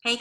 Hey.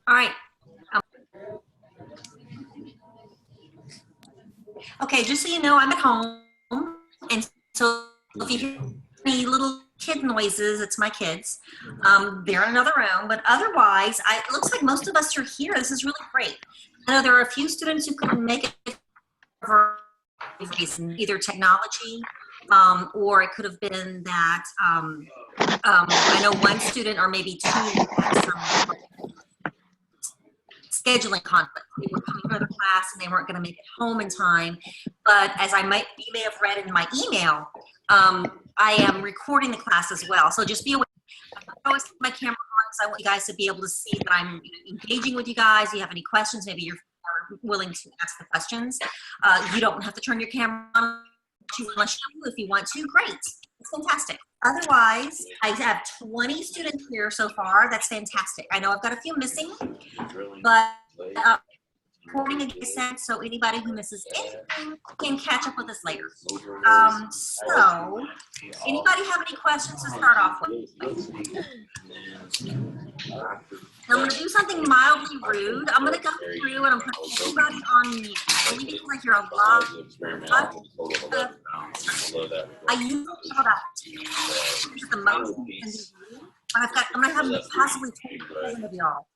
All right. Okay, just so you know, I'm at home, and so if you hear any little kid noises, it's my kids. They're in another room, but otherwise, it looks like most of us are here. This is really great. I know there are a few students who couldn't make it for a reason, either technology, or it could have been that I know one student or maybe two had some scheduling conflict. They were coming for the class and they weren't going to make it home in time. But as you may have read in my email, I am recording the class as well. So just be aware. I always keep my camera on because I want you guys to be able to see that I'm engaging with you guys. If you have any questions, maybe you're willing to ask the questions. You don't have to turn your camera on unless if you want to. Great. It's fantastic. Otherwise, I have 20 students here so far. That's fantastic. I know I've got a few missing, but recording again, so anybody who misses anything can catch up with us later. So, anybody have any questions to start off with? I'm going to do something mildly rude. I'm going to go through and I'm going to put everybody on mute. Only because I hear a lot of I usually know that the most you can do, but I'm going to have possibly 10 of y'all.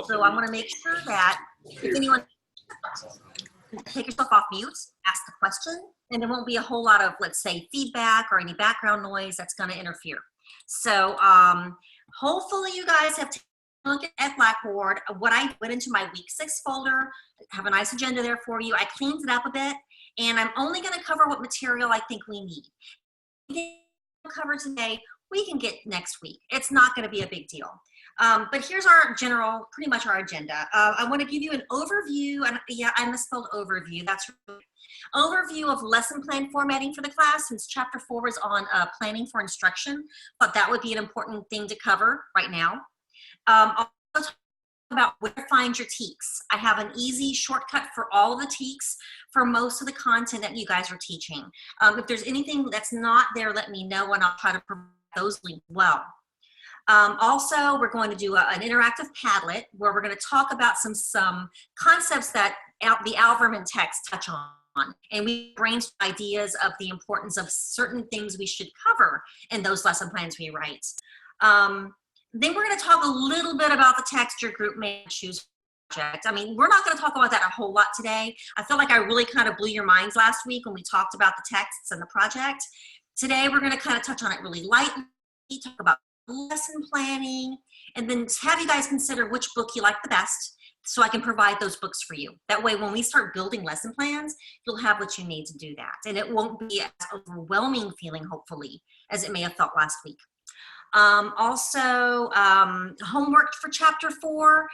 So I'm going to make sure that if anyone take yourself off mute, ask the question, and there won't be a whole lot of, let's say, feedback or any background noise that's going to interfere. So hopefully you guys have taken a look at Blackboard. What I went into my week 6 folder, have a nice agenda there for you. I cleaned it up a bit, and I'm only going to cover what material I think we need. We'll cover today, we can get next week. It's not going to be a big deal. But here's our pretty much our agenda. I want to give you an overview, and yeah, I misspelled overview. That's right. Overview of lesson plan formatting for the class, since chapter 4 is on planning for instruction, but that would be an important thing to cover right now. Also talk about where to find your TEKS. I have an easy shortcut for all the TEKS for most of the content that you guys are teaching. If there's anything that's not there, let me know and I'll try to provide those links well. Also, we're going to do an interactive Padlet where we're going to talk about some concepts that the Alverman text touch on. And we brainstorm ideas of the importance of certain things we should cover in those lesson plans we write. Then we're going to talk a little bit about the text your group may choose project. I mean, we're not going to talk about that a whole lot today. I feel like I really kind of blew your minds last week when we talked about the texts and the project. Today, we're going to kind of touch on it really lightly, talk about lesson planning, and then have you guys consider which book you like the best so I can provide those books for you. That way, when we start building lesson plans, you'll have what you need to do that. And it won't be as overwhelming feeling, hopefully, as it may have felt last week. Also, homework for chapter 4.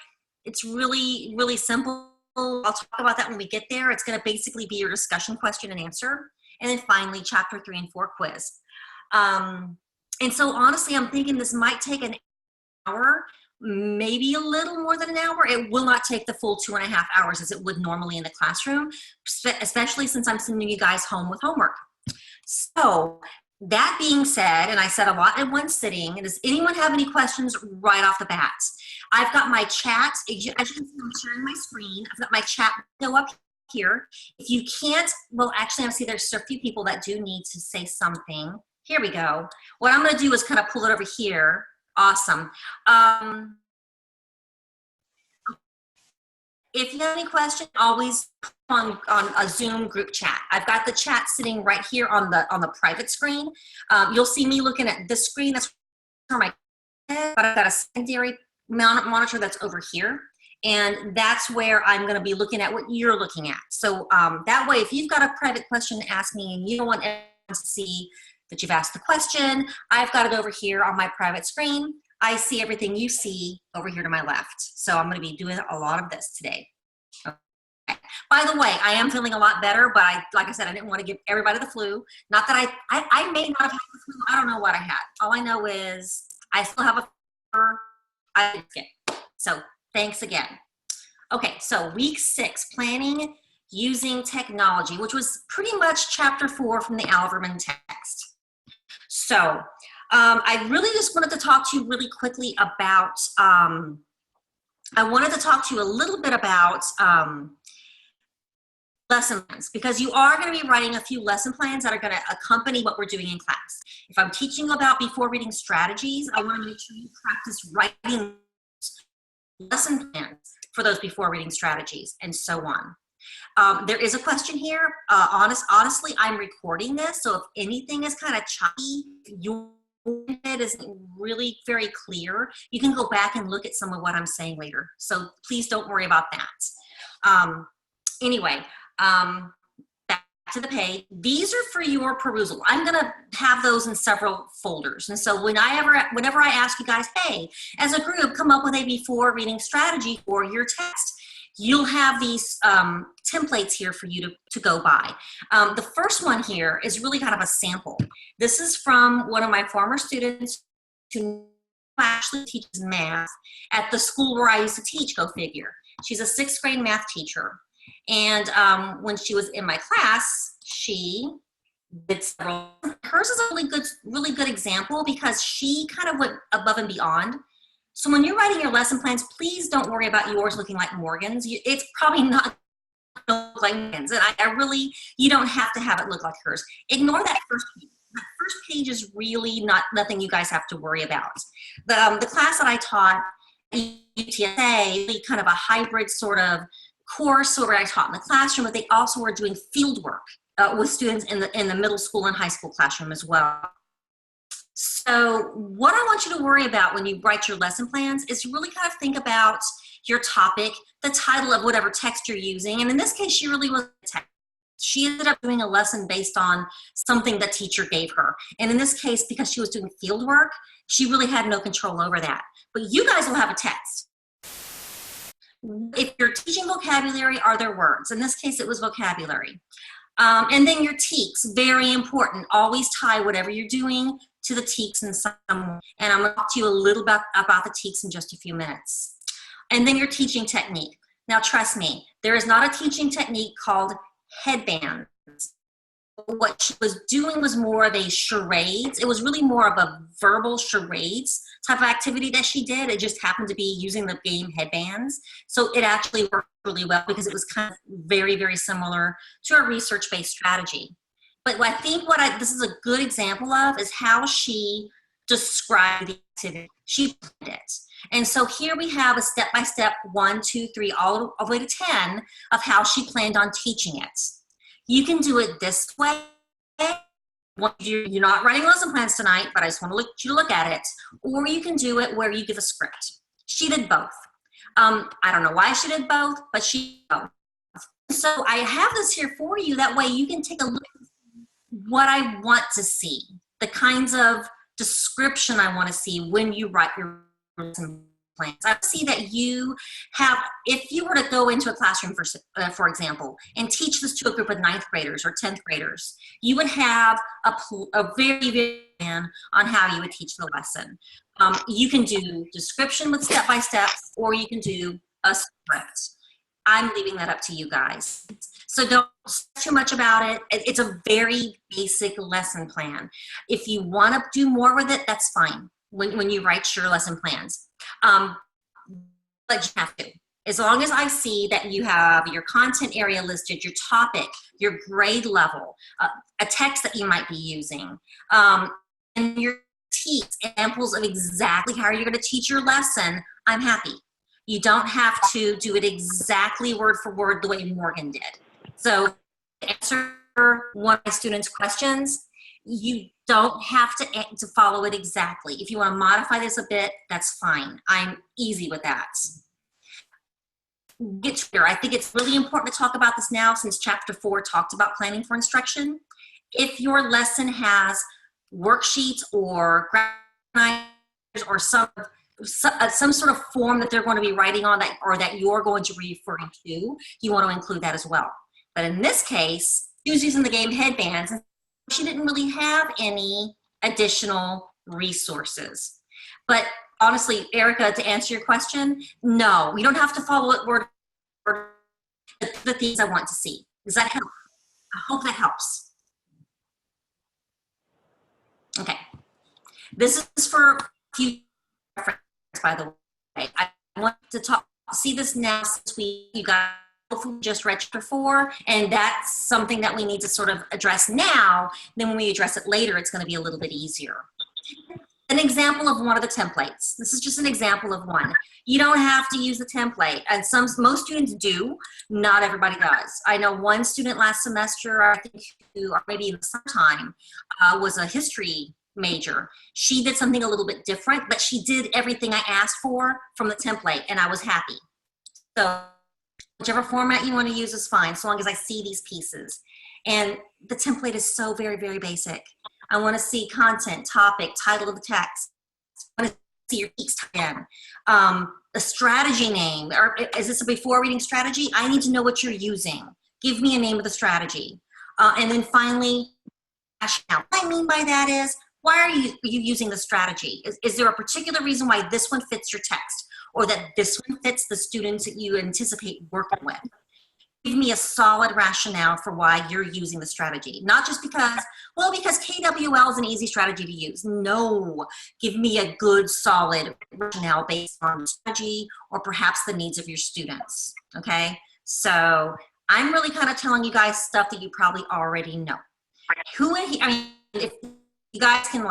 It's really, really simple. I'll talk about that when we get there. It's going to basically be your discussion question and answer. And then finally, chapter 3 and 4 quiz. And so honestly, I'm thinking this might take an hour, maybe a little more than an hour. It will not take the full 2.5 hours as it would normally in the classroom, especially since I'm sending you guys home with homework. So that being said, and I said a lot in one sitting, does anyone have any questions right off the bat? I've got my chat, as you can see, I'm sharing my screen. I've got my chat window up here. If you can't, well, actually, I see there's a few people that do need to say something. Here we go. What I'm going to do is kind of pull it over here. Awesome. if you have any questions, always on a Zoom group chat. I've got the chat sitting right here on the private screen. You'll see me looking at this screen. That's for my head, but I've got a secondary monitor that's over here. And that's where I'm going to be looking at what you're looking at. So that way, if you've got a private question to ask me and you don't want everyone to see that you've asked the question, I've got it over here on my private screen. I see everything you see over here to my left. So I'm going to be doing a lot of this today. Okay. By the way, I am feeling a lot better, but like I said, I didn't want to give everybody the flu. Not that I may not have had the flu. I don't know what I had. All I know is I still have a fever. I didn't get it. So thanks again. Okay, so week 6, planning using technology, which was pretty much chapter 4 from the Alverman text. So I really just wanted to talk to you really quickly about, I wanted to talk to you a little bit about lesson plans, because you are going to be writing a few lesson plans that are going to accompany what we're doing in class. If I'm teaching about before reading strategies, I want to make sure you practice writing lesson plans for those before reading strategies and so on. There is a question here. Honestly, I'm recording this, so if anything is kind of choppy, your head isn't really very clear, you can go back and look at some of what I'm saying later. So please don't worry about that. Anyway, back to the page. These are for your perusal. I'm going to have those in several folders. And so whenever I ask you guys, hey, as a group, come up with a before reading strategy for your text, you'll have these templates here for you to go by. The first one here is really kind of a sample. This is from one of my former students who actually teaches math at the school where I used to teach, go figure. She's a 6th grade math teacher. And when she was in my class, she did several. Hers is a really good example because she kind of went above and beyond. So when you're writing your lesson plans, please don't worry about yours looking like Morgan's. It's probably not look like Morgan's. And I really, you don't have to have it look like hers. Ignore that first page. That first page is really nothing you guys have to worry about. The class that I taught at UTSA, really kind of a hybrid sort of course where I taught in the classroom, but they also were doing field work with students in the middle school and high school classroom as well. So what I want you to worry about when you write your lesson plans is really kind of think about your topic, the title of whatever text you're using. And in this case, she really was a text. She ended up doing a lesson based on something the teacher gave her. And in this case, because she was doing field work, she really had no control over that. But you guys will have a text. If you're teaching vocabulary, are there words? In this case, it was vocabulary. And then your TEKS, very important. Always tie whatever you're doing to the TEKS in some way. And I'm going to talk to you a little about the TEKS in just a few minutes. And then your teaching technique. Now, trust me, there is not a teaching technique called headbands. What she was doing was more of a charades. It was really more of a verbal charades type of activity that she did. It just happened to be using the game headbands. So it actually worked really well because it was kind of very, very similar to a research-based strategy. But I think this is a good example of is how she described the activity. She planned it. And so here we have a step-by-step 1, 2, 3, all the way to 10 of how she planned on teaching it. You can do it this way. You're not writing lesson plans tonight, but I just want you to look at it. Or you can do it where you give a script. She did both. I don't know why she did both, but she did both. So I have this here for you. That way you can take a look at what I want to see, the kinds of description I want to see when you write your lesson plans. I see that you have, if you were to go into a classroom, for example, and teach this to a group of 9th graders or 10th graders, you would have a very, very plan on how you would teach the lesson. You can do description with step-by-steps, or you can do a script. I'm leaving that up to you guys. So don't stress too much about it. It's a very basic lesson plan. If you want to do more with it, that's fine when you write your lesson plans. But you have to. As long as I see that you have your content area listed, your topic, your grade level, a text that you might be using, and your examples of exactly how you're going to teach your lesson, I'm happy. You don't have to do it exactly word for word the way Morgan did. So to answer one of my students' questions, you don't have to follow it exactly. If you want to modify this a bit, that's fine. I'm easy with that. Get clear. I think it's really important to talk about this now since chapter 4 talked about planning for instruction. If your lesson has worksheets or or some sort of form that they're going to be writing on that, or that you're going to be referring to, you want to include that as well. But in this case, she was using the game Headbands, and she didn't really have any additional resources. But honestly, Erica, to answer your question, no, we don't have to follow it word for word. The things I want to see. Does that help? I hope that helps. Okay. This is for future reference, by the way. I want to see this now since you guys just read chapter 4, and that's something that we need to sort of address now. Then when we address it later, it's going to be a little bit easier. An example of one of the templates. This is just an example of one. You don't have to use the template, and most students do. Not everybody does. I know one student last semester, I think, or maybe in the summertime, was a history major. She did something a little bit different, but she did everything I asked for from the template, and I was happy. So whichever format you want to use is fine, so long as I see these pieces. And the template is so very, very basic. I want to see content, topic, title of the text. I want to see your peaks in. A strategy name, or is this a before reading strategy? I need to know what you're using. Give me a name of the strategy. And then finally, rationale. What I mean by that is, why are you using the strategy? Is there a particular reason why this one fits your text, or that this one fits the students that you anticipate working with? Give me a solid rationale for why you're using the strategy. Not just because, well, because KWL is an easy strategy to use. No, give me a good, solid rationale based on the strategy or perhaps the needs of your students, okay? So I'm really kind of telling you guys stuff that you probably already know. If you guys can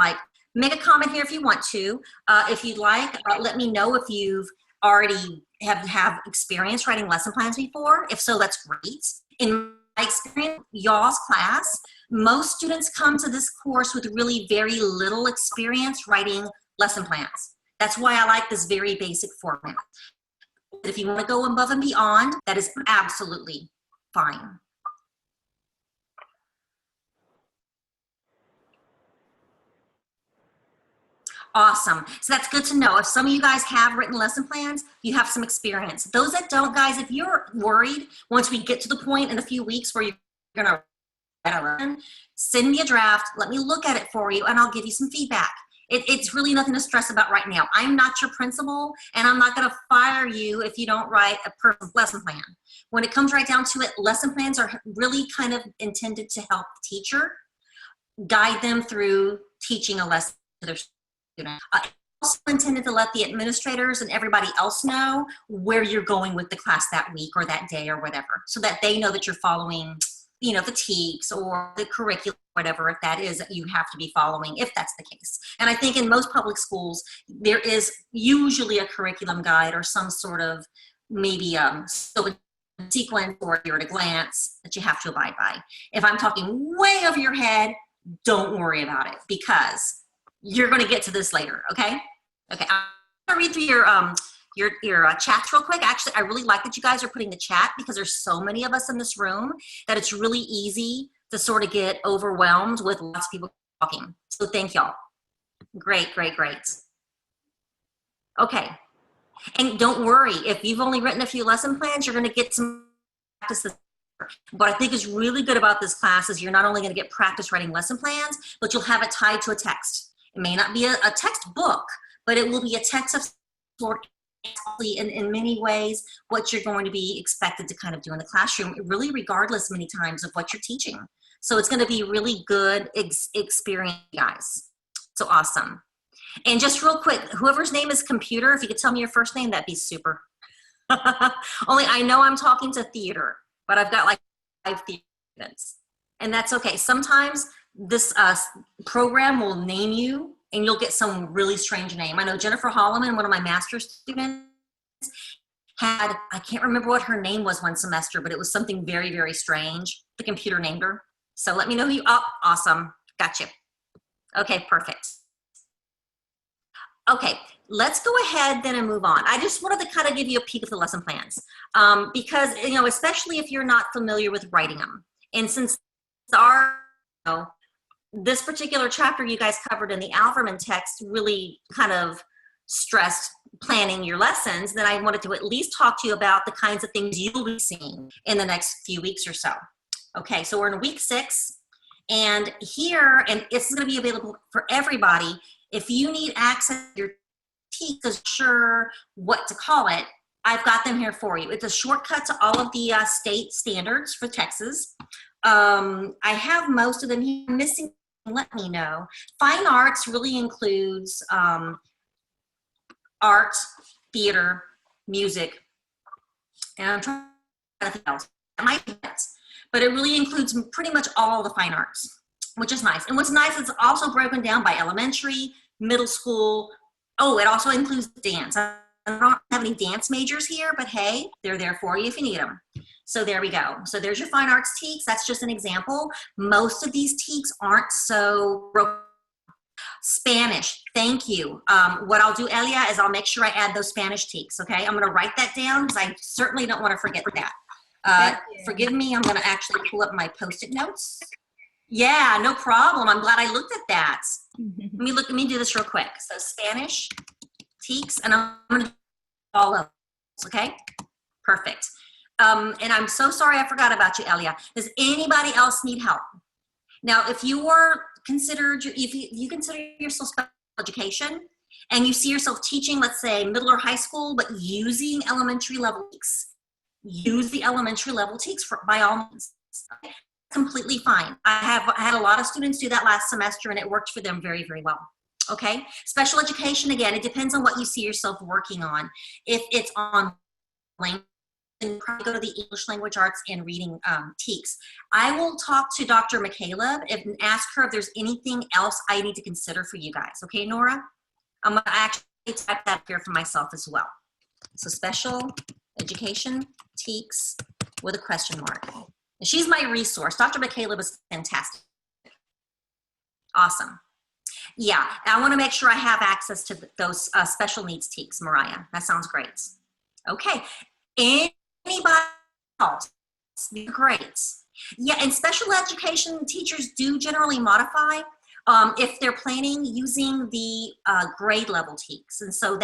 make a comment here if you want to. If you'd like, let me know if you've already have experience writing lesson plans before. If so, that's great. In my experience, y'all's class, most students come to this course with really very little experience writing lesson plans. That's why I like this very basic format. If you want to go above and beyond, that is absolutely fine. Awesome. So that's good to know. If some of you guys have written lesson plans, you have some experience. Those that don't, guys, if you're worried, once we get to the point in a few weeks where you're going to write a lesson, send me a draft, let me look at it for you, and I'll give you some feedback. It's really nothing to stress about right now. I'm not your principal, and I'm not going to fire you if you don't write a perfect lesson plan. When it comes right down to it, lesson plans are really kind of intended to help the teacher guide them through teaching a lesson to their students. Also intended to let the administrators and everybody else know where you're going with the class that week or that day or whatever, so that they know that you're following, the TEKS or the curriculum, whatever if that is that you have to be following, if that's the case. And I think in most public schools, there is usually a curriculum guide or some sort of maybe sequence or you're at a glance that you have to abide by. If I'm talking way over your head, don't worry about it, because you're going to get to this later, okay? Okay, I'm going to read through your chats real quick. Actually, I really like that you guys are putting the chat, because there's so many of us in this room that it's really easy to sort of get overwhelmed with lots of people talking. So thank y'all. Great, great, great. Okay, and don't worry, if you've only written a few lesson plans, you're going to get some practice. What I think is really good about this class is you're not only going to get practice writing lesson plans, but you'll have it tied to a text. It may not be a textbook, but it will be a text of sort in many ways what you're going to be expected to kind of do in the classroom, really regardless many times of what you're teaching. So it's going to be really good experience, guys. So awesome. And just real quick, whoever's name is computer, if you could tell me your first name, that'd be super. Only I know I'm talking to theater, but I've got like 5 students, and that's okay. Sometimes this program will name you and you'll get some really strange name. I know Jennifer Holloman, one of my master's students, had, I can't remember what her name was one semester, but it was something very, very strange. The computer named her. So let me know who you, oh, awesome. Gotcha. Okay, perfect. Okay, let's go ahead then and move on. I just wanted to kind of give you a peek of the lesson plans because, you know, especially if you're not familiar with writing them. And since our, you know, this particular chapter you guys covered in the Alverman text really kind of stressed planning your lessons, then I wanted to at least talk to you about the kinds of things you'll be seeing in the next few weeks or so. Okay, so we're in week 6, and here, and this is going to be available for everybody. If you need access to your TEKS, sure what to call it, I've got them here for you. It's a shortcut to all of the state standards for Texas. I have most of them here. Missing, let me know. Fine arts really includes art, theater, music, and I'm trying to think else. That might be it. But it really includes pretty much all the fine arts, which is nice. And what's nice, it's also broken down by elementary, middle school. Oh, it also includes dance. I don't have any dance majors here, but hey, they're there for you if you need them. So there we go. So there's your fine arts TEKS. That's just an example. Most of these TEKS aren't so Spanish, thank you. What I'll do, Elia, is I'll make sure I add those Spanish TEKS, okay? I'm gonna write that down because I certainly don't wanna forget that. Forgive me, I'm gonna actually pull up my Post-it notes. Yeah, no problem. I'm glad I looked at that. Let me do this real quick. So Spanish, TEKS, and I'm gonna do all of those, okay? Perfect. And I'm so sorry I forgot about you, Elia. Does anybody else need help? Now, if you are considered, if you consider yourself special education and you see yourself teaching, let's say middle or high school, but using elementary level TEKS, use the elementary level TEKS by all means. Completely fine. I had a lot of students do that last semester and it worked for them very, very well. Okay, special education, again, it depends on what you see yourself working on. If it's on language, then probably go to the English language arts and reading TEKS. I will talk to Dr. McCaleb and ask her if there's anything else I need to consider for you guys. Okay, Nora? I'm gonna actually type that here for myself as well. So special education TEKS with a question mark. And she's my resource. Dr. McCaleb is fantastic. Awesome. Yeah, I want to make sure I have access to those special needs TEKS, Mariah. That sounds great. Okay, anybody else? Great. Yeah, and special education teachers do generally modify if they're planning using the grade level TEKS. And so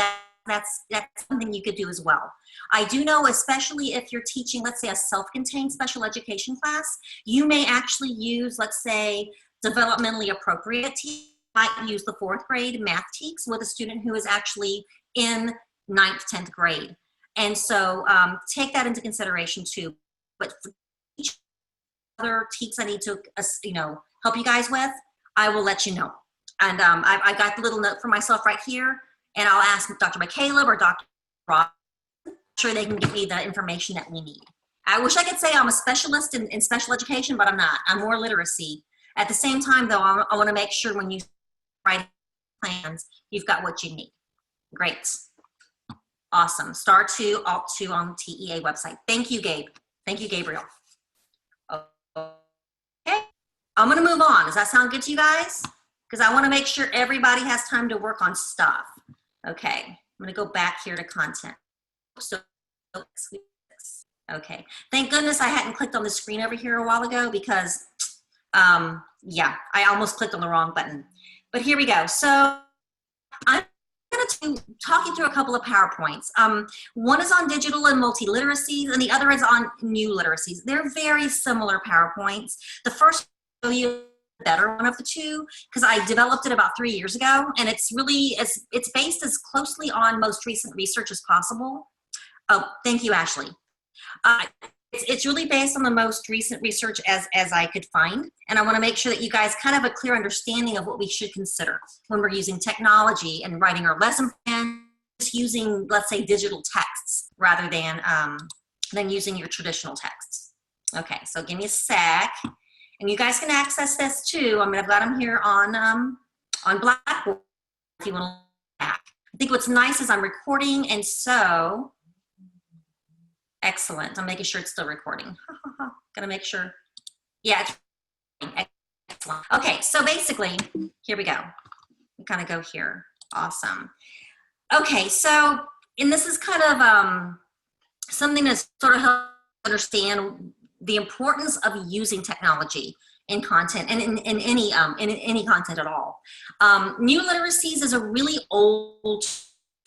that's something you could do as well. I do know, especially if you're teaching, let's say, a self-contained special education class, you may actually use, let's say, developmentally appropriate TEKS. Might use the 4th grade math TEKS with a student who is actually in 9th, 10th grade. And so take that into consideration too. But for each other TEKS I need to, help you guys with, I will let you know. And I got the little note for myself right here, and I'll ask Dr. McCaleb or Dr. Ross. I'm sure they can give me the information that we need. I wish I could say I'm a specialist in special education, but I'm not. I'm more literacy. At the same time, though, I want to make sure when you write plans, you've got what you need. Great. Awesome. Star 2, Alt 2 on TEA website. Thank you, Gabe. Thank you, Gabriel. Okay. I'm going to move on. Does that sound good to you guys? Because I want to make sure everybody has time to work on stuff. Okay. I'm going to go back here to content. So, okay. Thank goodness I hadn't clicked on the screen over here a while ago because, yeah, I almost clicked on the wrong button. But here we go. So I'm going to talk you through a couple of PowerPoints. One is on digital and multiliteracies, and the other is on new literacies. They're very similar PowerPoints. The first will show you the better one of the two because I developed it about 3 years ago, and it's really, it's based as closely on most recent research as possible. Oh, thank you, Ashley. It's really based on the most recent research as I could find. And I want to make sure that you guys kind of have a clear understanding of what we should consider when we're using technology and writing our lesson plan, just using, let's say, digital texts rather than using your traditional texts. Okay, so give me a sec. And you guys can access this too. I've got them here on Blackboard if you want to look back. I think what's nice is I'm recording, and so Excellent. I'm making sure it's still recording. Gonna make sure. Yeah, it's recording. Excellent. Okay, so basically, here we go. We kind of go here. Awesome. Okay, so, and this is kind of something to sort of help understand the importance of using technology in content and in any content at all. New literacies is a really old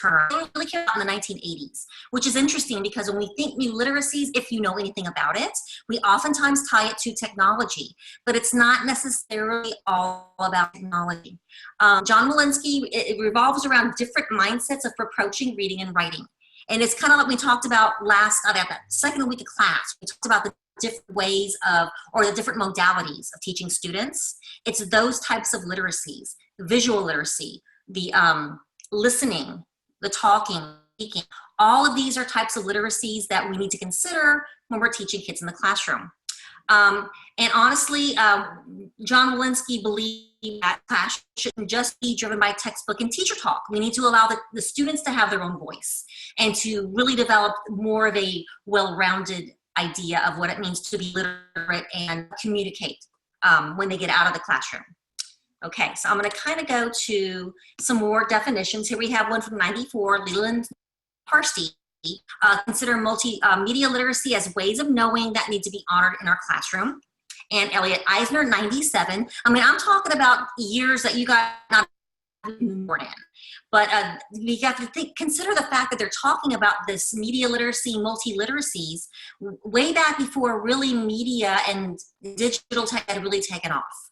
term. It really came out in the 1980s, which is interesting because when we think new literacies, if you know anything about it, we oftentimes tie it to technology, but it's not necessarily all about technology. John Walensky, it revolves around different mindsets of approaching reading and writing. And it's kind of like we talked about that second week of class. We talked about the different ways of, or the different modalities of teaching students. It's those types of literacies, visual literacy, the listening, the talking, speaking. All of these are types of literacies that we need to consider when we're teaching kids in the classroom. And honestly, John Walensky believed that class shouldn't just be driven by textbook and teacher talk. We need to allow the students to have their own voice and to really develop more of a well-rounded idea of what it means to be literate and communicate when they get out of the classroom. Okay, so I'm going to kind of go to some more definitions. Here we have one from 94, Leland Parsty. Consider multimedia literacy as ways of knowing that need to be honored in our classroom. And Elliot Eisner, 97. I mean, I'm talking about years that you got not born in. But we have to consider the fact that they're talking about this media literacy, multi-literacies, way back before really media and digital tech had really taken off.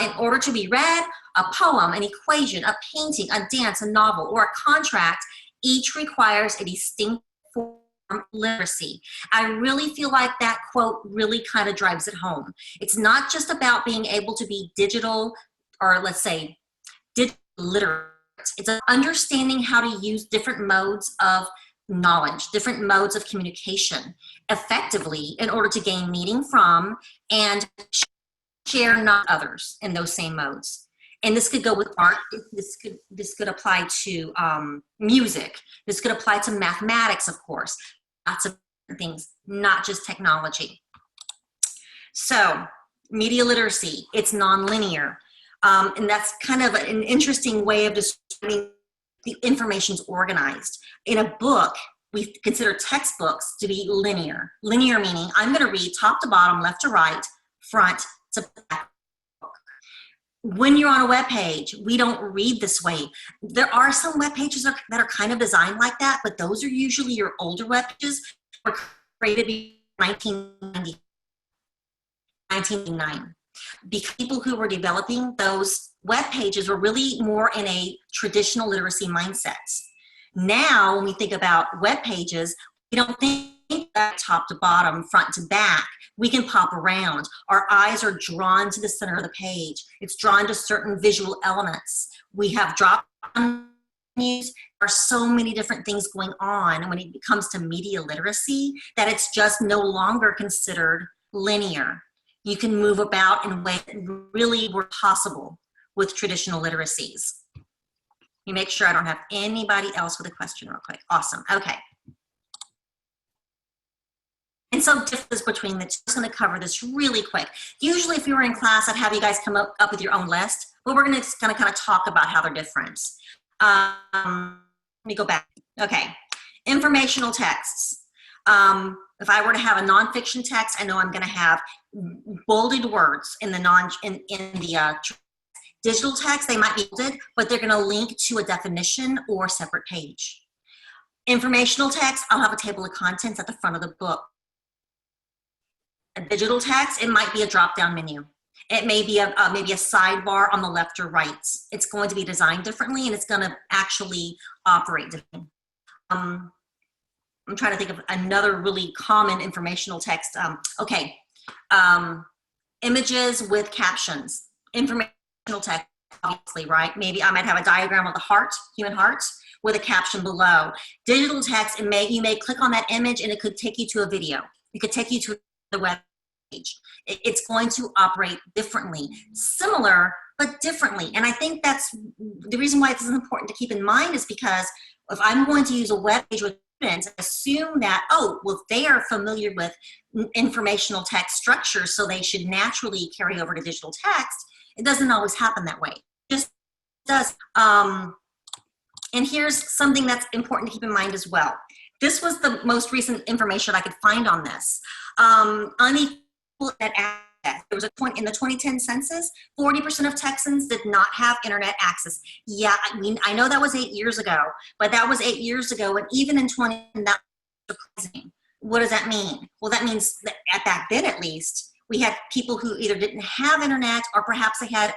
In order to be read, a poem, an equation, a painting, a dance, a novel, or a contract, each requires a distinct form of literacy. I really feel like that quote really kind of drives it home. It's not just about being able to be digital, or let's say digital literate. It's understanding how to use different modes of knowledge, different modes of communication effectively in order to gain meaning from and share not others in those same modes. And this could go with art. This could apply to music. This could apply to mathematics, of course. Lots of things, not just technology. So, media literacy, it's nonlinear. And that's kind of an interesting way of describing the information's organized. In a book, we consider textbooks to be linear. Linear meaning I'm going to read top to bottom, left to right, front to back. When you're on a web page, we don't read this way. There are some web pages that are kind of designed like that, but those are usually your older web pages that were created in 1999. Because people who were developing those web pages were really more in a traditional literacy mindset. Now, when we think about web pages, we don't think that top to bottom, front to back. We can pop around. Our eyes are drawn to the center of the page. It's drawn to certain visual elements. We have drop menus. There are so many different things going on when it comes to media literacy that it's just no longer considered linear. You can move about in ways that really were possible with traditional literacies. You make sure I don't have anybody else with a question real quick. Awesome, okay. And so difference between the two, I'm just gonna cover this really quick. Usually if you were in class, I'd have you guys come up with your own list, but we're gonna kind of talk about how they're different. Let me go back, okay. Informational texts. If I were to have a nonfiction text, I know I'm gonna have bolded words in the digital text. They might be bolded, but they're gonna link to a definition or a separate page. Informational text, I'll have a table of contents at the front of the book. A digital text, it might be a drop-down menu. It may be maybe a sidebar on the left or right. It's going to be designed differently, and it's going to actually operate differently. I'm trying to think of another really common informational text. Images with captions. Informational text, obviously, right? Maybe I might have a diagram of the heart, human heart, with a caption below. Digital text, you may click on that image, and it could take you to a video. It could take you to the web page. It's going to operate differently, similar, but differently. And I think that's the reason why this is important to keep in mind, is because if I'm going to use a web page with students, assume that, oh, well, they are familiar with informational text structures, so they should naturally carry over to digital text. It doesn't always happen that way. It just does. And here's something that's important to keep in mind as well. This was the most recent information I could find on this. Unequal access. There was a point in the 2010 census, 40% of Texans did not have internet access. Yeah, I mean, I know that was 8 years ago, but that was 8 years ago, and even in 2010, that was surprising. What does that mean? Well, that means that at back then, at least, we had people who either didn't have internet or perhaps they had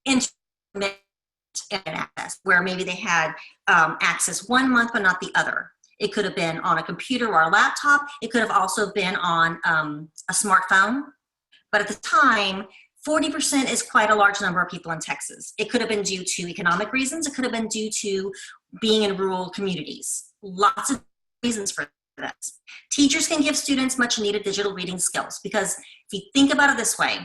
internet access, where maybe they had access 1 month but not the other. It could have been on a computer or a laptop. It could have also been on a smartphone. But at the time, 40% is quite a large number of people in Texas. It could have been due to economic reasons. It could have been due to being in rural communities. Lots of reasons for this. Teachers can give students much needed digital reading skills, because if you think about it this way,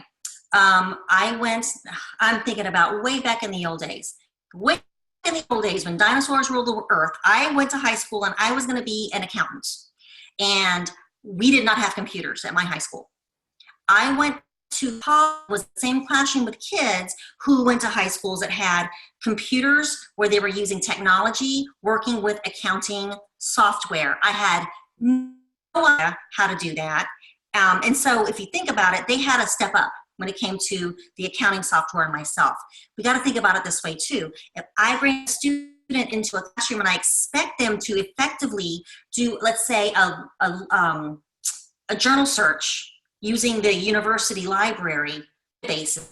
I'm thinking about way back in the old days. Way in the old days when dinosaurs ruled the earth, I went to high school and I was going to be an accountant. And we did not have computers at my high school. I went to college, was the same classroom with kids who went to high schools that had computers where they were using technology, working with accounting software. I had no idea how to do that. And so if you think about it, they had to step up when it came to the accounting software and myself. We got to think about it this way too. If I bring a student into a classroom and I expect them to effectively do, let's say, a journal search using the university library bases,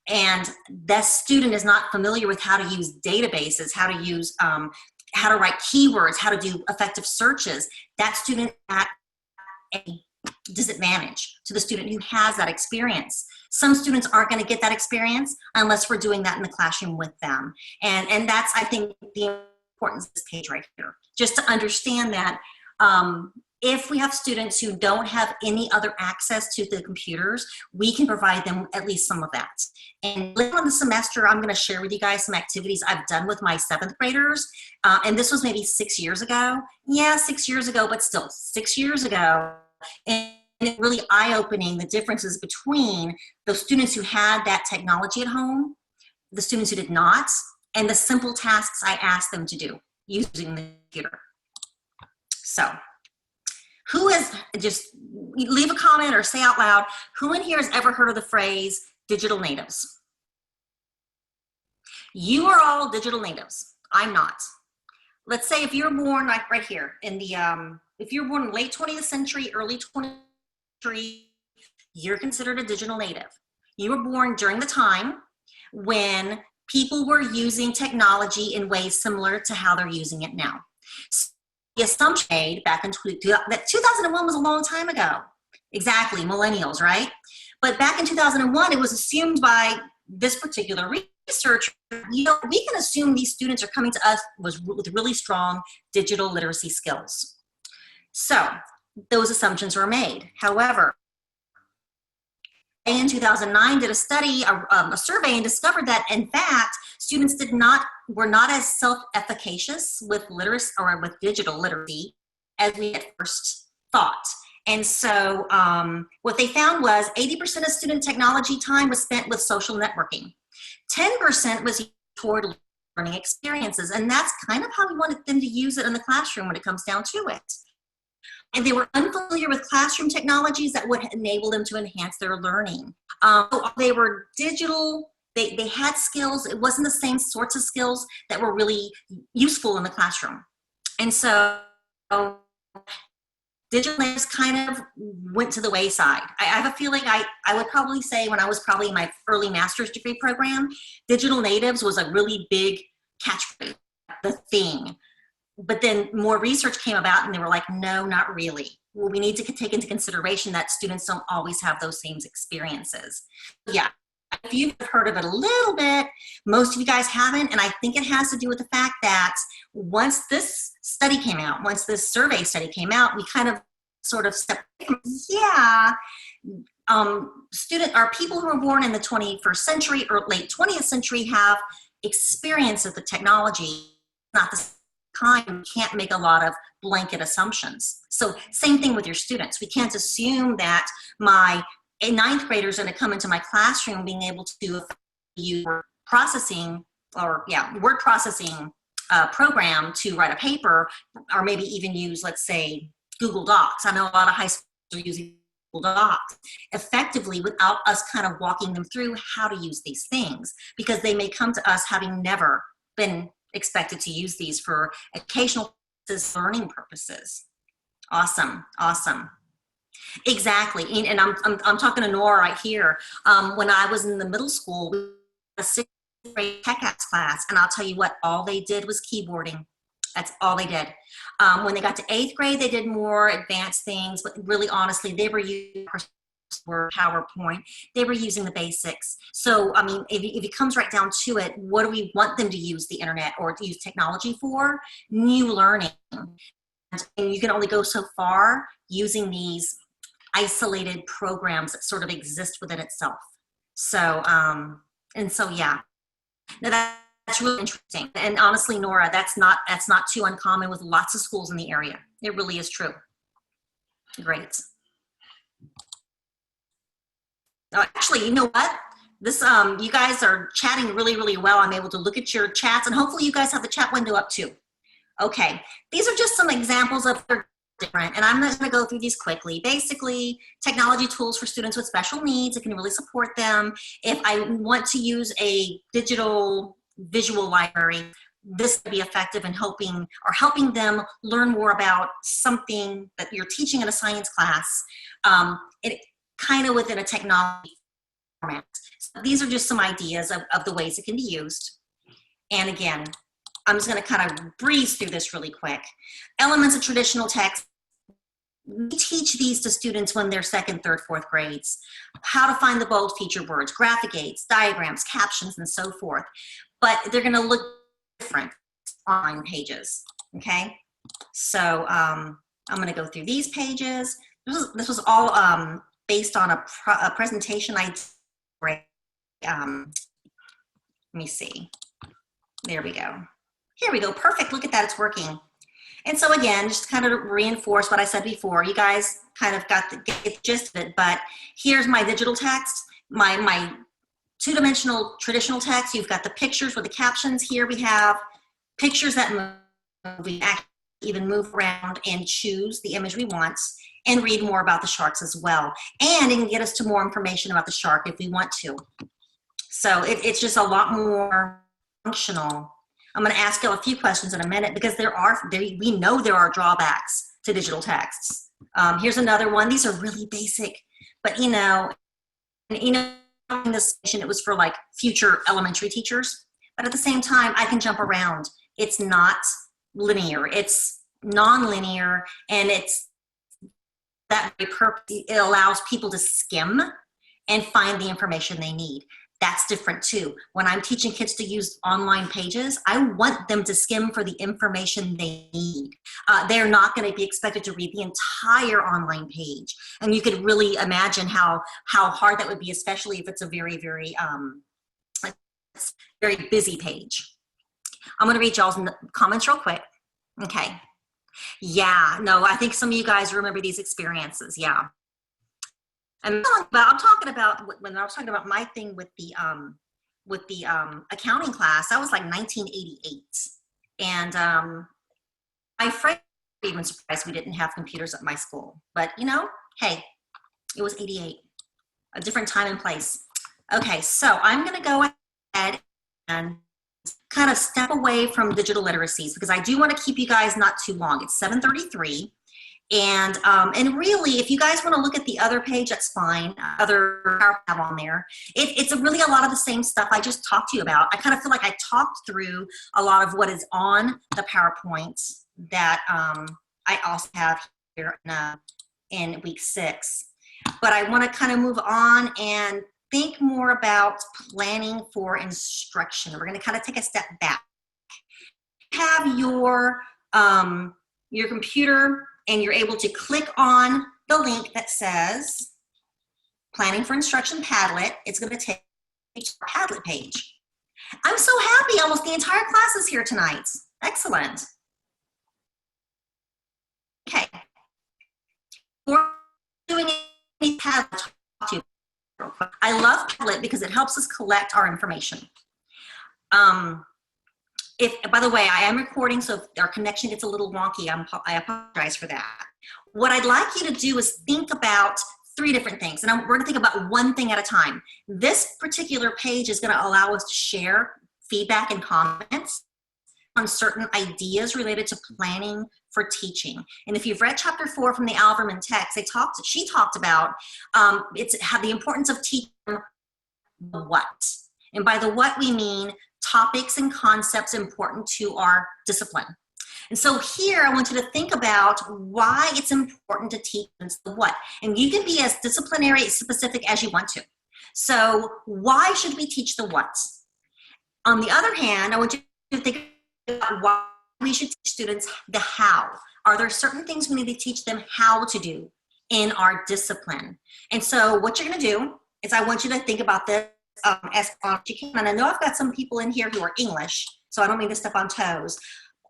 and that student is not familiar with how to use databases, how to use, how to write keywords, how to do effective searches, that student at a disadvantage to the student who has that experience. Some students aren't going to get that experience unless we're doing that in the classroom with them. And that's, I think, the importance of this page right here. Just to understand that if we have students who don't have any other access to the computers, we can provide them at least some of that. And later in the semester, I'm going to share with you guys some activities I've done with my 7th graders. And this was maybe 6 years ago. Yeah, 6 years ago, but still 6 years ago. And it's really eye-opening, the differences between those students who had that technology at home, the students who did not, and the simple tasks I asked them to do using the computer. So, who has, just leave a comment or say out loud, who in here has ever heard of the phrase digital natives? You are all digital natives. I'm not. Let's say if you're born like right here in the, if you're born in late 20th century, early 20th century, you're considered a digital native. You were born during the time when people were using technology in ways similar to how they're using it now. So the assumption made back in that 2001 was a long time ago. Exactly, millennials, right? But back in 2001, it was assumed by this particular researcher, you know, we can assume these students are coming to us with really strong digital literacy skills. So those assumptions were made. However, in 2009 did a study, a survey, and discovered that in fact students were not as self-efficacious with literacy or with digital literacy as we at first thought. And so what they found was 80% of student technology time was spent with social networking. 10% was toward learning experiences, and that's kind of how we wanted them to use it in the classroom when it comes down to it. And they were unfamiliar with classroom technologies that would enable them to enhance their learning. They were digital, they had skills. It wasn't the same sorts of skills that were really useful in the classroom. And so digital natives kind of went to the wayside. I have a feeling I would probably say when I was probably in my early master's degree program, digital natives was a really big catchphrase, the thing. But then more research came about and they were like, no, not really. Well, we need to take into consideration that students don't always have those same experiences. Yeah, if you've heard of it a little bit, most of you guys haven't, and I think it has to do with the fact that once this study came out, once this survey study came out, we kind of sort of stepped back. Yeah, people who were born in the 21st century or late 20th century have experience with the technology, not the time, we can't make a lot of blanket assumptions. So same thing with your students. We can't assume that my ninth graders are going to come into my classroom being able to use word processing program to write a paper, or maybe even use, let's say, Google Docs. I know a lot of high schools are using Google Docs effectively without us kind of walking them through how to use these things, because they may come to us having never been expected to use these for occasional learning purposes. Awesome, awesome. Exactly, and I'm talking to Nora right here. When I was in the middle school, we had a sixth grade tech apps class, and I'll tell you what, all they did was keyboarding. That's all they did. When they got to eighth grade, they did more advanced things, but really honestly, they were using PowerPoint. They were using the basics. So, I mean, if it comes right down to it, what do we want them to use the internet or to use technology for? New learning. And you can only go so far using these isolated programs that sort of exist within itself. So, yeah. Now that's really interesting. And honestly, Nora, that's not too uncommon with lots of schools in the area. It really is true. Great. Oh, actually, you know what? This you guys are chatting really, really well. I'm able to look at your chats, and hopefully you guys have the chat window up too. Okay, these are just some examples of different, and I'm not going to go through these quickly. Basically, technology tools for students with special needs. It can really support them. If I want to use a digital visual library, this could be effective in helping them learn more about something that you're teaching in a science class. It kind of within a technology format. So these are just some ideas of the ways it can be used. And again, I'm just going to kind of breeze through this really quick. Elements of traditional text. We teach these to students when they're second, third, fourth grades. How to find the bold feature words, graphic aids, diagrams, captions, and so forth. But they're going to look different on pages, okay? So I'm going to go through these pages. This was all based on a presentation I did. Let me see. There we go. Here we go. Perfect. Look at that. It's working. And so again, just kind of reinforce what I said before. You guys kind of got the gist of it, but here's my digital text, my two-dimensional traditional text. You've got the pictures with the captions. Here we have pictures that move. We actually even move around and choose the image we want and read more about the sharks as well. And it can get us to more information about the shark if we want to. So it's just a lot more functional. I'm going to ask you a few questions in a minute because we know there are drawbacks to digital texts. Here's another one. These are really basic, but in this session, it was for like future elementary teachers. But at the same time, I can jump around. It's not linear. It's non-linear, and it's that very purpose. It allows people to skim and find the information they need. That's different too. When I'm teaching kids to use online pages, I want them to skim for the information they need. They're not going to be expected to read the entire online page. And you could really imagine how hard that would be, especially if it's a very, very, very busy page. I'm going to read y'all's comments real quick. Okay. Yeah, no, I think some of you guys remember these experiences. Yeah. And I'm talking about when I was talking about my thing with the accounting class. That was like 1988, and my friend was even surprised we didn't have computers at my school. But you know, hey, it was 88, a different time and place. Okay, so I'm going to go ahead and kind of step away from digital literacies because I do want to keep you guys not too long. It's 7:33. And really, if you guys want to look at the other page, that's fine. Other PowerPoint on there. It's really a lot of the same stuff I just talked to you about. I kind of feel like I talked through a lot of what is on the PowerPoint that I also have here in week 6. But I want to kind of move on and think more about planning for instruction. We're going to kind of take a step back. Have your computer, and you're able to click on the link that says Planning for Instruction Padlet. It's going to take you to our Padlet page. I'm so happy almost the entire class is here tonight. Excellent. Okay. Before doing any Padlet, I'll talk to you real quick. I love Padlet because it helps us collect our information. By the way, I am recording, so if our connection gets a little wonky, I apologize for that. What I'd like you to do is think about 3 different things, and we're gonna think about one thing at a time. This particular page is gonna allow us to share feedback and comments on certain ideas related to planning for teaching. And if you've read chapter 4 from the Alverman text, she talked about the importance of teaching the what. And by the what, we mean topics and concepts important to our discipline. And so here, I want you to think about why it's important to teach the what. And you can be as disciplinary specific as you want to. So why should we teach the what? On the other hand, I want you to think about why we should teach students the how. Are there certain things we need to teach them how to do in our discipline? And so what you're gonna do is I want you to think about this as much as you can. And I know I've got some people in here who are English, so I don't mean to step on toes.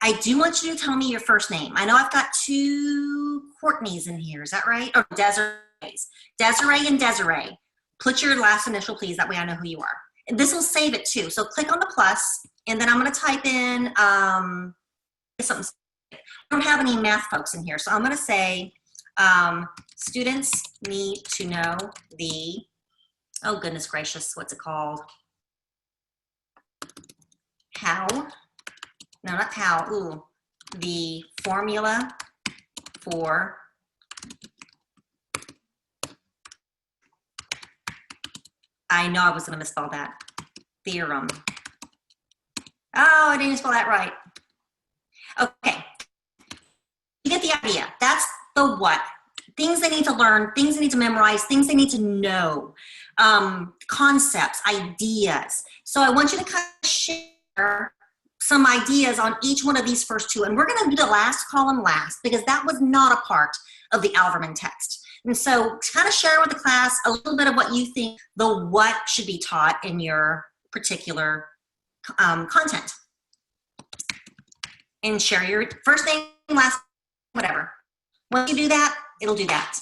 I do want you to tell me your first name. I know I've got 2 Courtneys in here, is that right? Or Desirees. Desiree and Desiree. Put your last initial, please, that way I know who you are. And this will save it too. So click on the plus, and then I'm gonna type in something. I don't have any math folks in here, so I'm gonna say students need to know the, oh goodness gracious, what's it called? How, no, not how, ooh, the formula for I know I was gonna misspell that, theorem. Oh, I didn't spell that right. Okay, you get the idea. That's the what. Things they need to learn, things they need to memorize, things they need to know, concepts, ideas. So I want you to kind of share some ideas on each one of these first 2. And we're gonna do the last column last because that was not a part of the Alverman text. And so kind of share with the class a little bit of what you think the what should be taught in your particular content. And share your first name, last, whatever. Once you do that, it'll do that.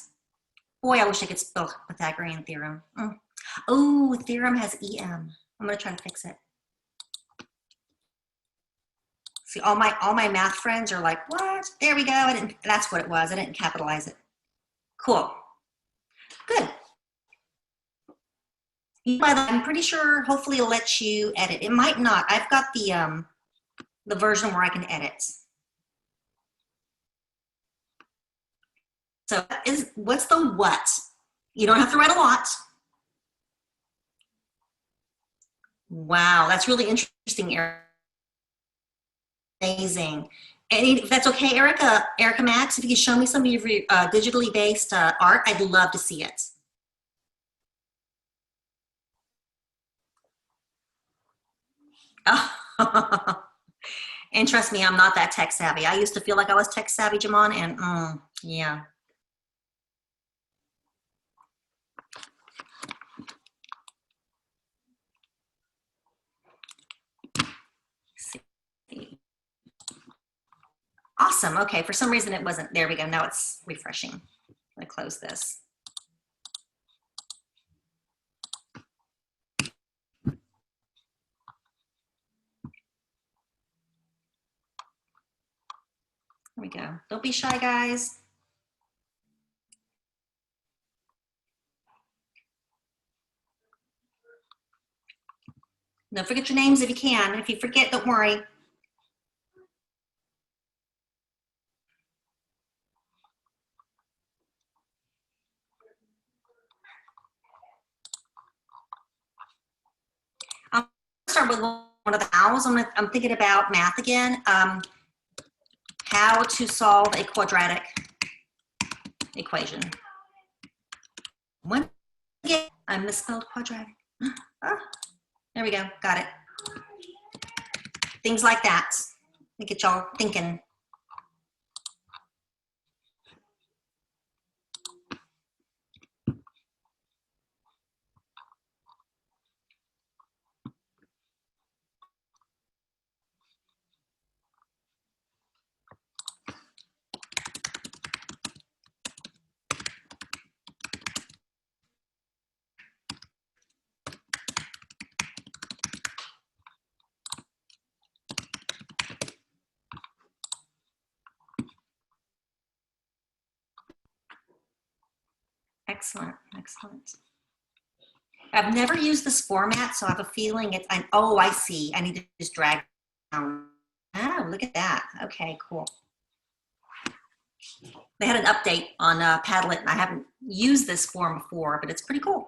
Boy, I wish I could spell Pythagorean theorem. Oh, theorem has EM. I'm gonna try to fix it. See, all my math friends are like, what? There we go. That's what it was. I didn't capitalize it. Cool. Good. I'm pretty sure, hopefully it'll let you edit. It might not. I've got the version where I can edit. So what's the what? You don't have to write a lot. Wow, that's really interesting, Erica. Amazing. And if that's okay, Erica Max, if you could show me some of your digitally based art, I'd love to see it. Oh. And trust me, I'm not that tech savvy. I used to feel like I was tech savvy, Jamon, and yeah. Awesome. Okay, for some reason it wasn't. There we go. Now it's refreshing. I'm gonna close this. There we go. Don't be shy, guys. Don't forget your names if you can. If you forget, don't worry. I'm gonna start with one of the hows. I'm thinking about math again. How to solve a quadratic equation. One again, I misspelled quadratic. There we go, got it. Things like that. To get y'all thinking. Excellent, excellent. I've never used this format, so I have a feeling it's, oh, I see. I need to just drag down. Oh, look at that. Okay, cool. They had an update on Padlet, and I haven't used this form before, but it's pretty cool.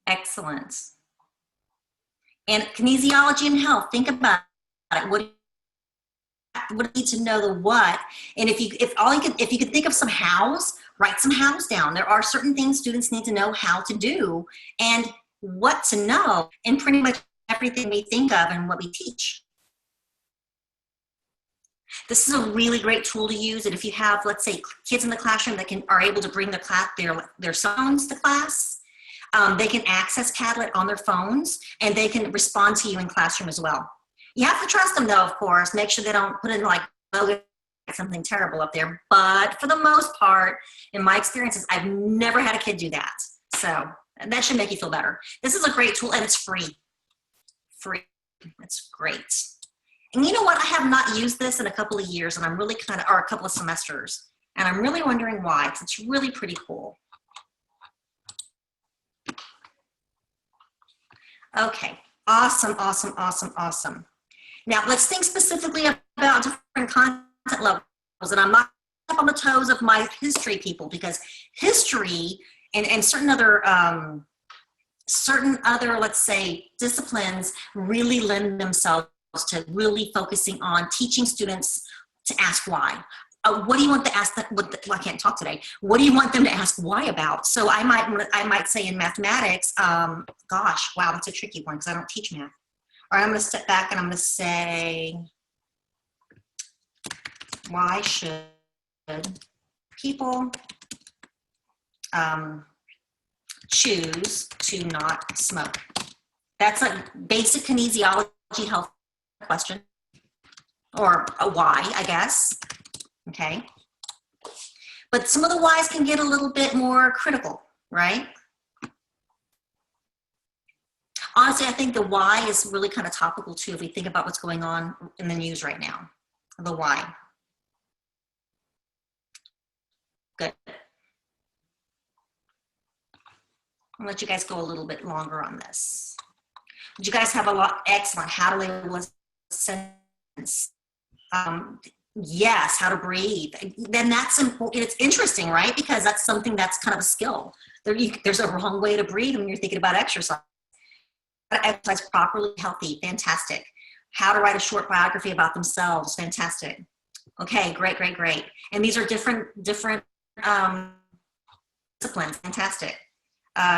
Excellent. And kinesiology and health, think about it. What do you need to know the what? And if you could think of some hows, write some hows down. There are certain things students need to know how to do and what to know in pretty much everything we think of and what we teach. This is a really great tool to use, and if you have, let's say, kids in the classroom that are able to bring their phones to class, they can access Padlet on their phones, and they can respond to you in classroom as well. You have to trust them, though, of course. Make sure they don't put in like something terrible up there. But for the most part, in my experiences, I've never had a kid do that. So that should make you feel better. This is a great tool, and it's free. Free. It's great. And you know what? I have not used this in a couple of years, and I'm really or a couple of semesters, and I'm really wondering why, because it's really pretty cool. Okay, awesome, awesome, awesome, awesome. Now let's think specifically about different content levels, and I'm not up on the toes of my history people, because history and certain other, let's say, disciplines really lend themselves to really focusing on teaching students to ask why. What do you want to ask them? Well, I can't talk today. What do you want them to ask why about? So I might say in mathematics, gosh, wow, that's a tricky one because I don't teach math. All right, I'm going to step back and I'm going to say, why should people choose to not smoke? That's a basic kinesiology health question, or a why, I guess. Okay, but some of the whys can get a little bit more critical, right? Honestly, I think the why is really kind of topical too if we think about what's going on in the news right now. The why. Good. I'll let you guys go a little bit longer on this. Did you guys have a lot? Excellent. How to label a sentence. Yes, how to breathe. Then that's important. It's interesting, right? Because that's something that's kind of a skill. There's a wrong way to breathe when you're thinking about exercise. How to exercise properly, healthy, fantastic. How to write a short biography about themselves, fantastic. Okay, great, great, great. And these are different disciplines, fantastic.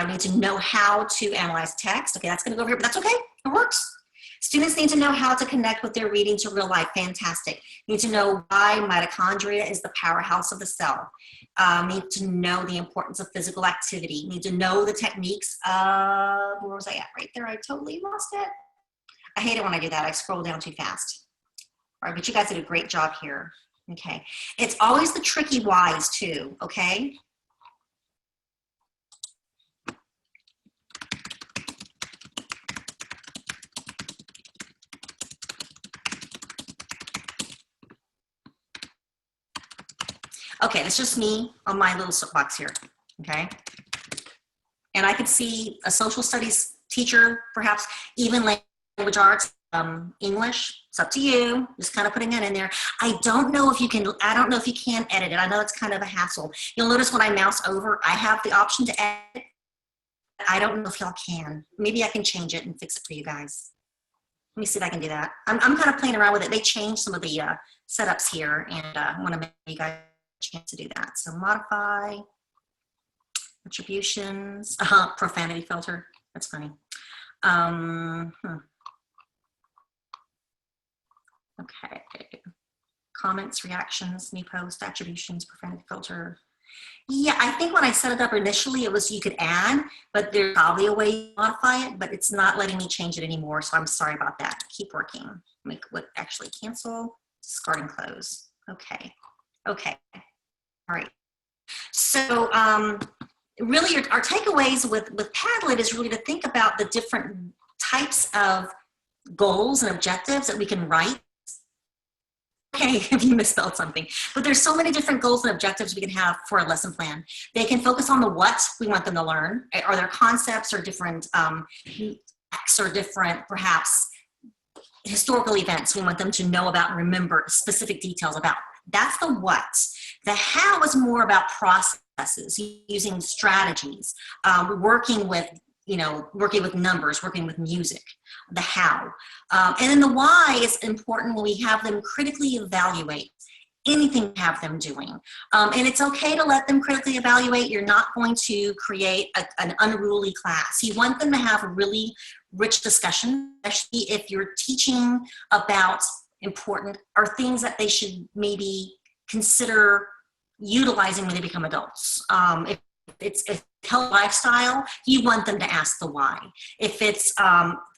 Need to know how to analyze text. Okay, that's gonna go over here, but that's okay, it works. Students need to know how to connect with their reading to real life, fantastic. Need to know why mitochondria is the powerhouse of the cell. Need to know the importance of physical activity. Need to know the techniques of, where was I at? Right there, I totally lost it. I hate it when I do that, I scroll down too fast. All right, but you guys did a great job here. Okay, it's always the tricky whys too, okay? Okay, that's just me on my little soapbox here, okay? And I could see a social studies teacher, perhaps even language arts, English, it's up to you, just kind of putting that in there. I don't know if you can edit it. I know it's kind of a hassle. You'll notice when I mouse over, I have the option to edit. I don't know if y'all can. Maybe I can change it and fix it for you guys. Let me see if I can do that. I'm kind of playing around with it. They changed some of the setups here, and I want to make you guys chance to do that. So modify, attributions, profanity filter, that's funny. Okay, comments, reactions, new post, attributions, profanity filter. Yeah, I think when I set it up initially, it was you could add, but there's probably a way to modify it, but it's not letting me change it anymore, so I'm sorry about that. Keep working. Make what actually cancel, discard and close. Okay, okay. All right, so really our takeaways with Padlet is really to think about the different types of goals and objectives that we can write okay if you misspelled something. But there's so many different goals and objectives we can have for a lesson plan. They can focus on the what we want them to learn. Are there concepts or different facts or different, perhaps, historical events we want them to know about and remember specific details about? That's the what. The how is more about processes, using strategies, working with numbers, working with music, the how. And then the why is important when we have them critically evaluate anything have them doing. And it's okay to let them critically evaluate. You're not going to create an unruly class. You want them to have a really rich discussion, especially if you're teaching about important or things that they should maybe consider utilizing when they become adults. If it's a health lifestyle, you want them to ask the why. If it's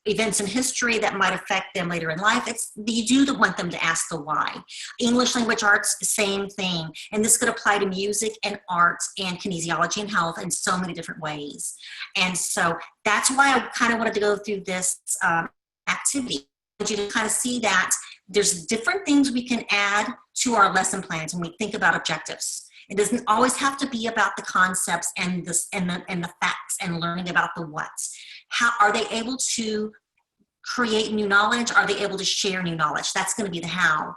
events in history that might affect them later in life, you do want them to ask the why. English language arts, the same thing. And this could apply to music and arts and kinesiology and health in so many different ways. And so that's why I kind of wanted to go through this activity. I want you to kind of see that there's different things we can add to our lesson plans when we think about objectives. It doesn't always have to be about the concepts and the facts and learning about the what's. How are they able to create new knowledge? Are they able to share new knowledge? That's going to be the how.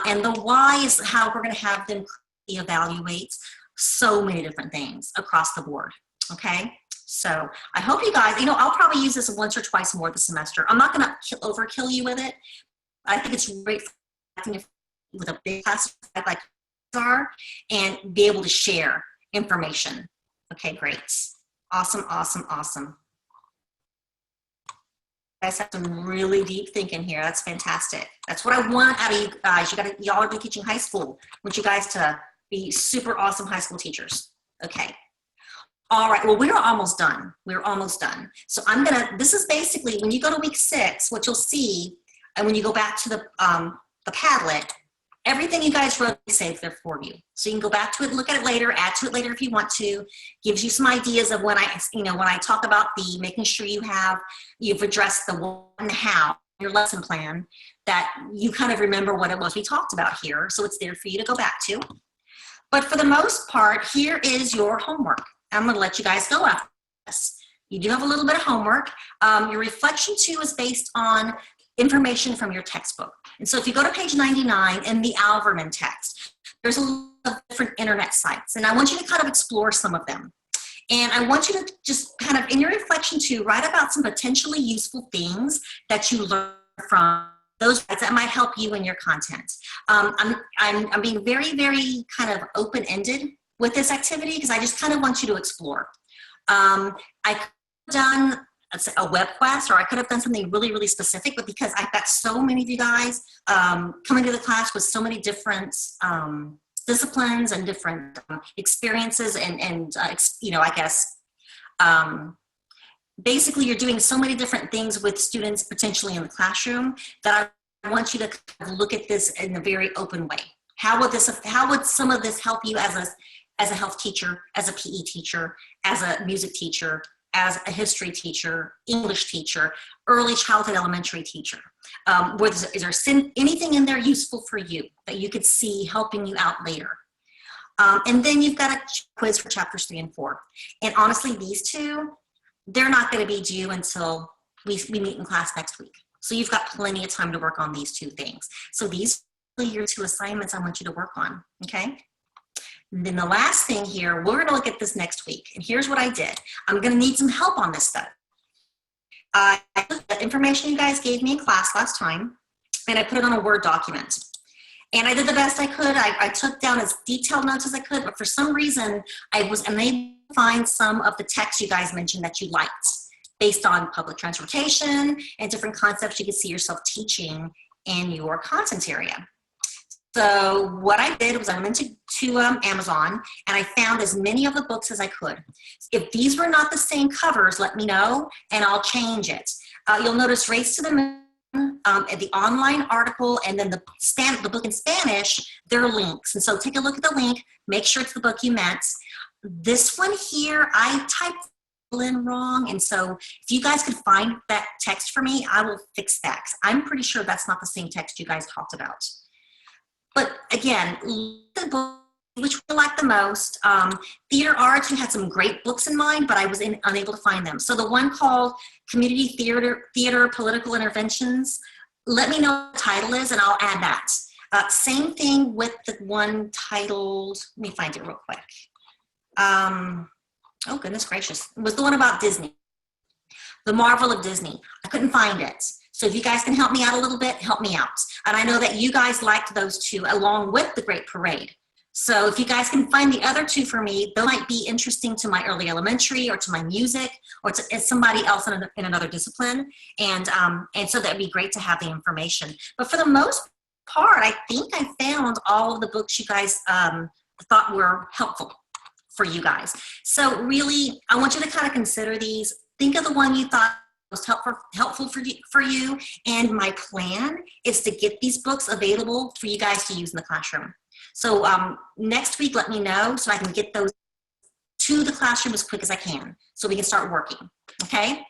And the why is how we're going to have them evaluate so many different things across the board. Okay? So I hope you guys, I'll probably use this once or twice more this semester. I'm not going to overkill you with it. I think it's great with a big class like are and be able to share information. Okay, great. Awesome, awesome, awesome. You guys have some really deep thinking here. That's fantastic. That's what I want out of you guys. Y'all are be teaching high school. I want you guys to be super awesome high school teachers. Okay. All right, well, we're almost done. We're almost done. So this is basically, when you go to week 6, what you'll see, and when you go back to the Padlet, everything you guys wrote is saved there for you. So you can go back to it, look at it later, add to it later if you want to. Gives you some ideas of when I talk about making sure you've addressed the what and how, your lesson plan, that you kind of remember what it was we talked about here. So it's there for you to go back to. But for the most part, here is your homework. I'm going to let you guys go after this. You do have a little bit of homework. Your reflection 2 is based on information from your textbook. And so if you go to page 99 in the Alverman text, there's a lot of different internet sites. And I want you to kind of explore some of them. And I want you to just kind of, in your reflection 2, write about some potentially useful things that you learn from those sites that might help you in your content. I'm being very, very kind of open-ended with this activity because I just kind of want you to explore. I could have done a web quest, or I could have done something really, really specific, but because I've got so many of you guys coming to the class with so many different disciplines and different experiences and I guess, basically you're doing so many different things with students potentially in the classroom that I want you to kind of look at this in a very open way. How would some of this help you as a health teacher, as a PE teacher, as a music teacher, as a history teacher, English teacher, early childhood elementary teacher? Is there anything in there useful for you that you could see helping you out later? And then you've got a quiz for chapters 3 and 4. And honestly, these two, they're not going to be due until we meet in class next week. So you've got plenty of time to work on these 2 things. So these are your 2 assignments I want you to work on, okay? And then the last thing here, we're going to look at this next week. And here's what I did. I'm going to need some help on this stuff. I took the information you guys gave me in class last time, and I put it on a Word document. And I did the best I could. I took down as detailed notes as I could, but for some reason, I was unable to find some of the text you guys mentioned that you liked based on public transportation and different concepts you could see yourself teaching in your content area. So what I did was I went to Amazon and I found as many of the books as I could. If these were not the same covers, let me know and I'll change it. You'll notice Race to the Moon, the online article, and then the book in Spanish, there are links. And so take a look at the link, make sure it's the book you meant. This one here, I typed in wrong. And so if you guys could find that text for me, I will fix that. I'm pretty sure that's not the same text you guys talked about. But again, the book which we like the most. Theater arts, you had some great books in mind, but I was unable to find them. So the one called Community Theater Political Interventions, let me know what the title is and I'll add that. Same thing with the one titled, let me find it real quick. Oh, goodness gracious. It was the one about Disney. The Marvel of Disney. I couldn't find it. So if you guys can help me out a little bit, help me out. And I know that you guys liked those two along with The Great Parade. So if you guys can find the other two for me, those might be interesting to my early elementary or to my music or to somebody else in another discipline. And so that'd be great to have the information. But for the most part, I think I found all of the books you guys thought were helpful for you guys. So really, I want you to kind of consider these. Think of the one you thought was helpful for you. And my plan is to get these books available for you guys to use in the classroom. So next week, let me know so I can get those to the classroom as quick as I can so we can start working, okay?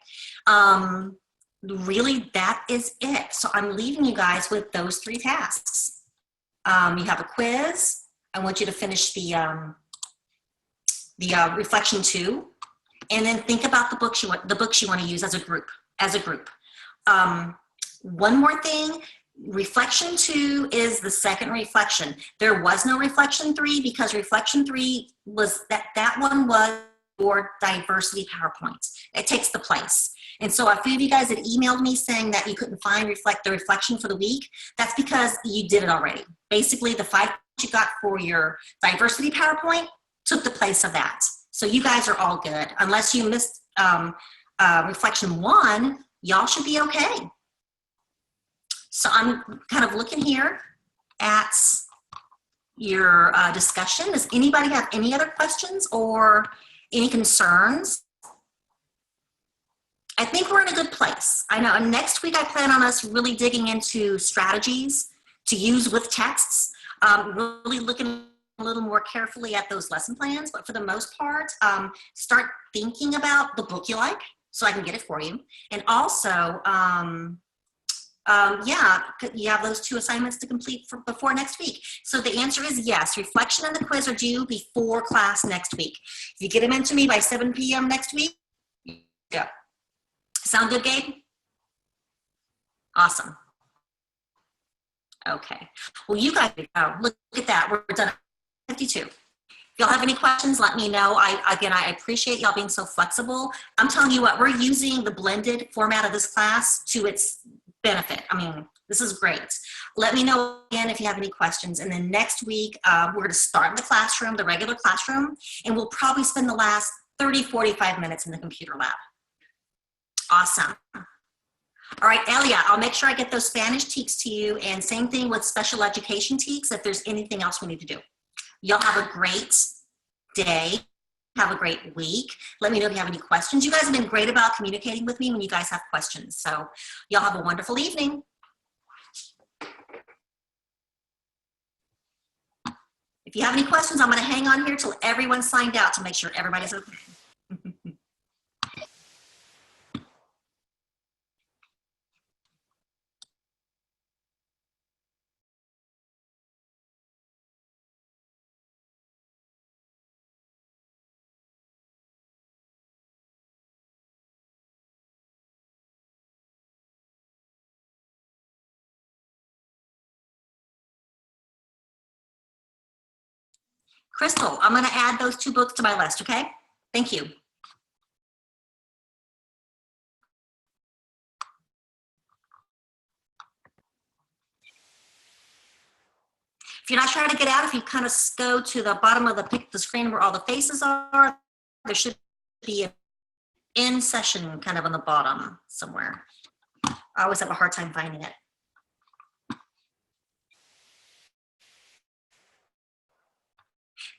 Really, that is it. So I'm leaving you guys with those 3 tasks. You have a quiz. I want you to finish the reflection 2, and then think about the books you want to use as a group. One more thing. Reflection 2 is the second reflection. There was no reflection 3 because reflection 3 was that one was for diversity PowerPoints. It takes the place. And so a few of you guys had emailed me saying that you couldn't find the reflection for the week. That's because you did it already. Basically, the 5 you got for your diversity PowerPoint took the place of that. So you guys are all good. Unless you missed reflection 1, y'all should be okay. So I'm kind of looking here at your discussion. Does anybody have any other questions or any concerns? I think we're in a good place. I know next week I plan on us really digging into strategies to use with texts, really looking a little more carefully at those lesson plans, but for the most part, start thinking about the book you like so I can get it for you. And also, yeah, you have those 2 assignments to complete before next week. So the answer is yes. Reflection and the quiz are due before class next week. If you get them into me by 7 p.m. next week, yeah. Sound good, Gabe? Awesome. Okay. Well, you guys go. Look at that. We're done at 52. If y'all have any questions, let me know. Again, I appreciate y'all being so flexible. I'm telling you what, we're using the blended format of this class to its benefit. I mean, this is great. Let me know again if you have any questions. And then next week, we're going to start in the classroom, the regular classroom, and we'll probably spend the last 30, 45 minutes in the computer lab. Awesome. All right, Elia, I'll make sure I get those Spanish TEKS to you, and same thing with special education TEKS if there's anything else we need to do. Y'all have a great day. Have a great week. Let me know if you have any questions. You guys have been great about communicating with me when you guys have questions. So y'all have a wonderful evening. If you have any questions, I'm going to hang on here till everyone's signed out to make sure everybody's okay. Crystal, I'm going to add those 2 books to my list, okay? Thank you. If you're not trying to get out, if you kind of go to the bottom of the screen where all the faces are, there should be an in session kind of on the bottom somewhere. I always have a hard time finding it.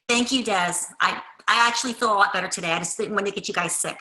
Thank you, Des. I actually feel a lot better today. I just didn't want to get you guys sick.